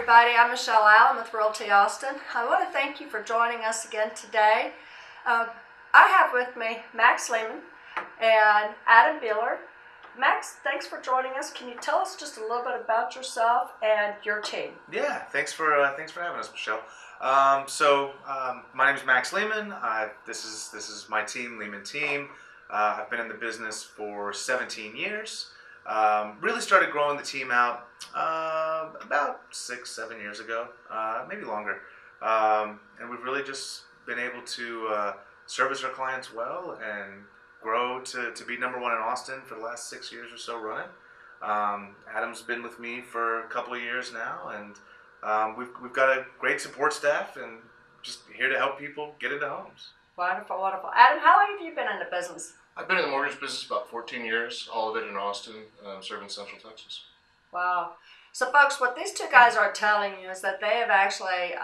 everybody. I'm Michelle Allen with Realtor Austin. I want to thank you for joining us again today. I have with me Max Leaman and Adam Beeler. Max, thanks for joining us. Can you tell us just a little bit about yourself and your team? Yeah, thanks for having us, Michelle. My name is Max Leaman. This is my team, Leaman Team. I've been in the business for 17 years. Really started growing the team out about 6-7 years ago, maybe longer. And we've really just been able to service our clients well and grow to be number one in Austin for the last 6 years or so running. Adam's been with me for a couple of years now, and we've got a great support staff and just here to help people get into homes. Wonderful, wonderful. Adam, how long have you been in the business? I've been in the mortgage business about 14 years, all of it in Austin, serving Central Texas. Wow. So folks, what these two guys are telling you is that they have actually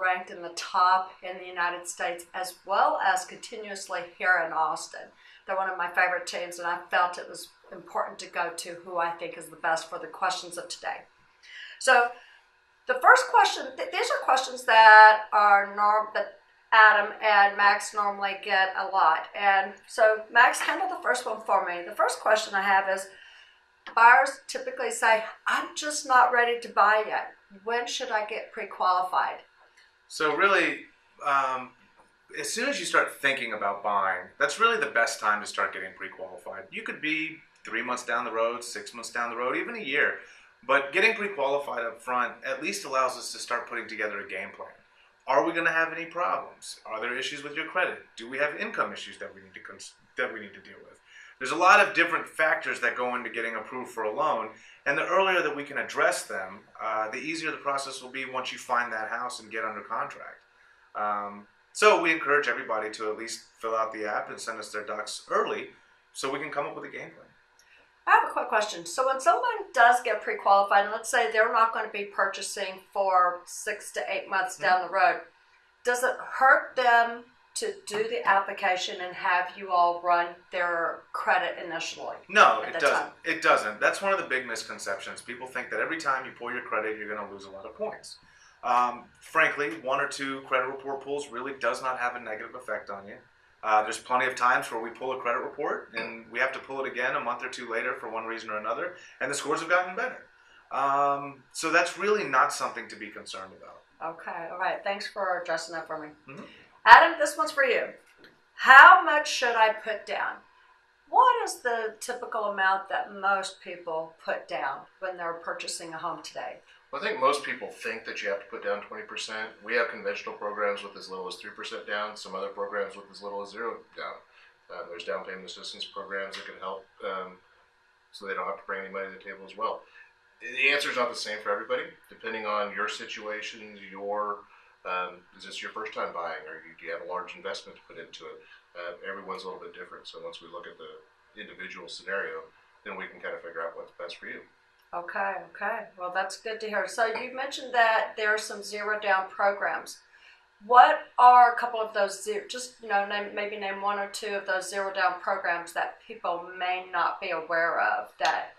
ranked in the top in the United States as well as continuously here in Austin. They're one of my favorite teams, and I felt it was important to go to who I think is the best for the questions of today. So the first question, these are questions that are that Adam and Max normally get a lot. And so Max, handle the first one for me. The first question I have is, buyers typically say, I'm just not ready to buy yet. When should I get pre-qualified? So really, as soon as you start thinking about buying, that's really the best time to start getting pre-qualified. You could be 3 months down the road, 6 months down the road, even a year. But getting pre-qualified up front at least allows us to start putting together a game plan. Are we going to have any problems? Are there issues with your credit? Do we have income issues that we need to deal with? There's a lot of different factors that go into getting approved for a loan, and the earlier that we can address them, the easier the process will be once you find that house and get under contract. So we encourage everybody to at least fill out the app and send us their docs early so we can come up with a game plan. I have a quick question. So when someone does get pre-qualified, and let's say they're not going to be purchasing for 6 to 8 months down the road, does it hurt them to do the application and have you all run their credit initially? No, it doesn't. It doesn't. That's one of the big misconceptions. People think that every time you pull your credit, you're going to lose a lot of points. Frankly, 1 or 2 credit report pulls really does not have a negative effect on you. There's plenty of times where we pull a credit report and we have to pull it again a month or 2 later for one reason or another, and the scores have gotten better. So that's really not something to be concerned about. Okay, all right. Thanks for addressing that for me. Mm-hmm. Adam, this one's for you. How much should I put down? What is the typical amount that most people put down when they're purchasing a home today? Well, I think most people think that you have to put down 20%. We have conventional programs with as little as 3% down, some other programs with as little as 0 down. There's down payment assistance programs that can help so they don't have to bring any money to the table as well. The answer is not the same for everybody, depending on your situation, is this your first time buying, or do you have a large investment to put into it? Everyone's a little bit different, so once we look at the individual scenario, then we can kind of figure out what's best for you. Okay. Well, that's good to hear. So you mentioned that there are some 0 down programs. What are a couple of those maybe name 1 or 2 of those 0 down programs that people may not be aware of that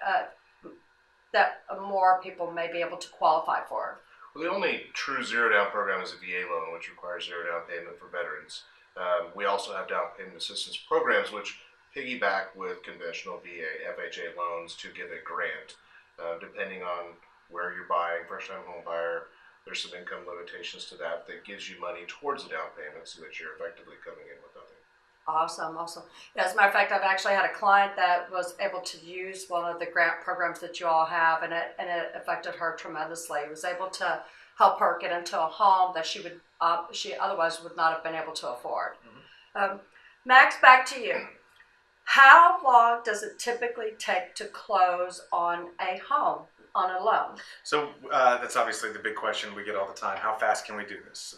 more people may be able to qualify for? Well, the only true 0 down program is a VA loan, which requires 0 down payment for veterans. We also have down payment assistance programs, which piggyback with conventional VA, FHA loans to give a grant. Depending on where you're buying, first-time home buyer, there's some income limitations to that gives you money towards the down payment so that you're effectively coming in with nothing. Awesome. Yeah, as a matter of fact, I've actually had a client that was able to use one of the grant programs that you all have, and it affected her tremendously. It was able to help her get into a home that she otherwise would not have been able to afford. Mm-hmm. Max, back to you. How long does it typically take to close on a home, on a loan? So that's obviously the big question we get all the time. How fast can we do this?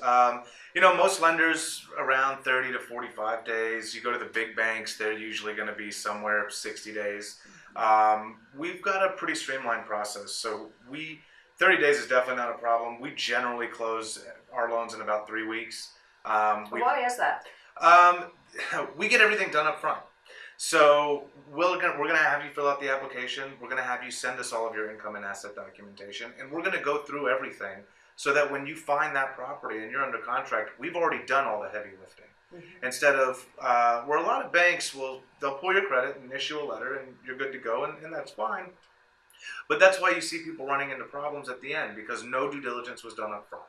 Most lenders around 30 to 45 days. You go to the big banks, they're usually going to be somewhere 60 days. We've got a pretty streamlined process. So 30 days is definitely not a problem. We generally close our loans in about 3 weeks. Why is that? We get everything done up front. So we're gonna have you fill out the application. We're gonna have you send us all of your income and asset documentation, and we're gonna go through everything so that when you find that property and you're under contract, we've already done all the heavy lifting. Instead of where a lot of banks they'll pull your credit and issue a letter and you're good to go, and that's fine. But that's why you see people running into problems at the end, because no due diligence was done up front.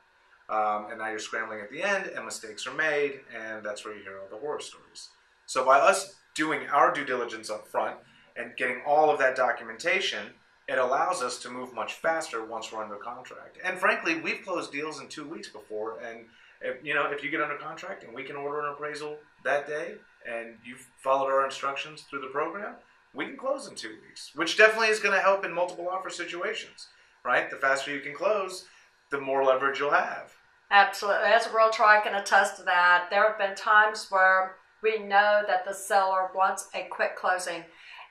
And now you're scrambling at the end and mistakes are made, and that's where you hear all the horror stories. So by us doing our due diligence up front and getting all of that documentation, it allows us to move much faster once we're under contract. And frankly, we've closed deals in 2 weeks before, and if you get under contract and we can order an appraisal that day and you've followed our instructions through the program, we can close in 2 weeks, which definitely is going to help in multiple offer situations, right? The faster you can close, the more leverage you'll have. Absolutely. As a realtor, I can attest to that. There have been times where we know that the seller wants a quick closing.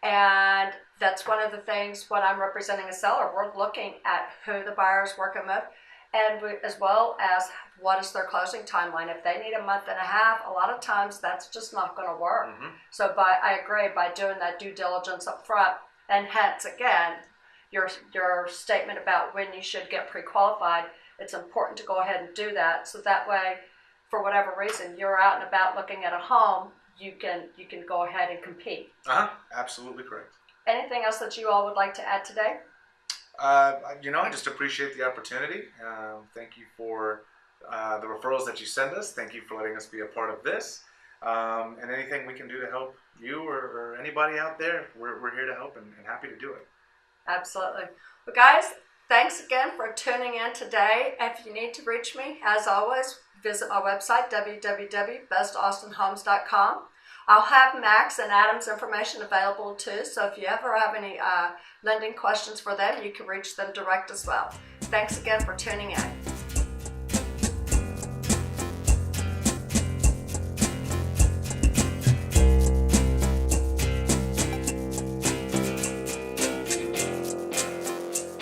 And that's one of the things when I'm representing a seller, we're looking at who the buyer is working with, and as well as what is their closing timeline. If they need a month and a half, a lot of times that's just not going to work. So I agree, by doing that due diligence up front, and hence again, your statement about when you should get pre-qualified, it's important to go ahead and do that. So that way, for whatever reason, you're out and about looking at a home, you can go ahead and compete. Absolutely correct. Anything else that you all would like to add today? I just appreciate the opportunity. Thank you for the referrals that you send us. Thank you for letting us be a part of this. And anything we can do to help you or anybody out there, we're here to help and happy to do it. Absolutely. Well, guys, thanks again for tuning in today. If you need to reach me, as always, visit my website, www.bestaustinhomes.com. I'll have Max and Adam's information available too, so if you ever have any lending questions for them, you can reach them direct as well. Thanks again for tuning in.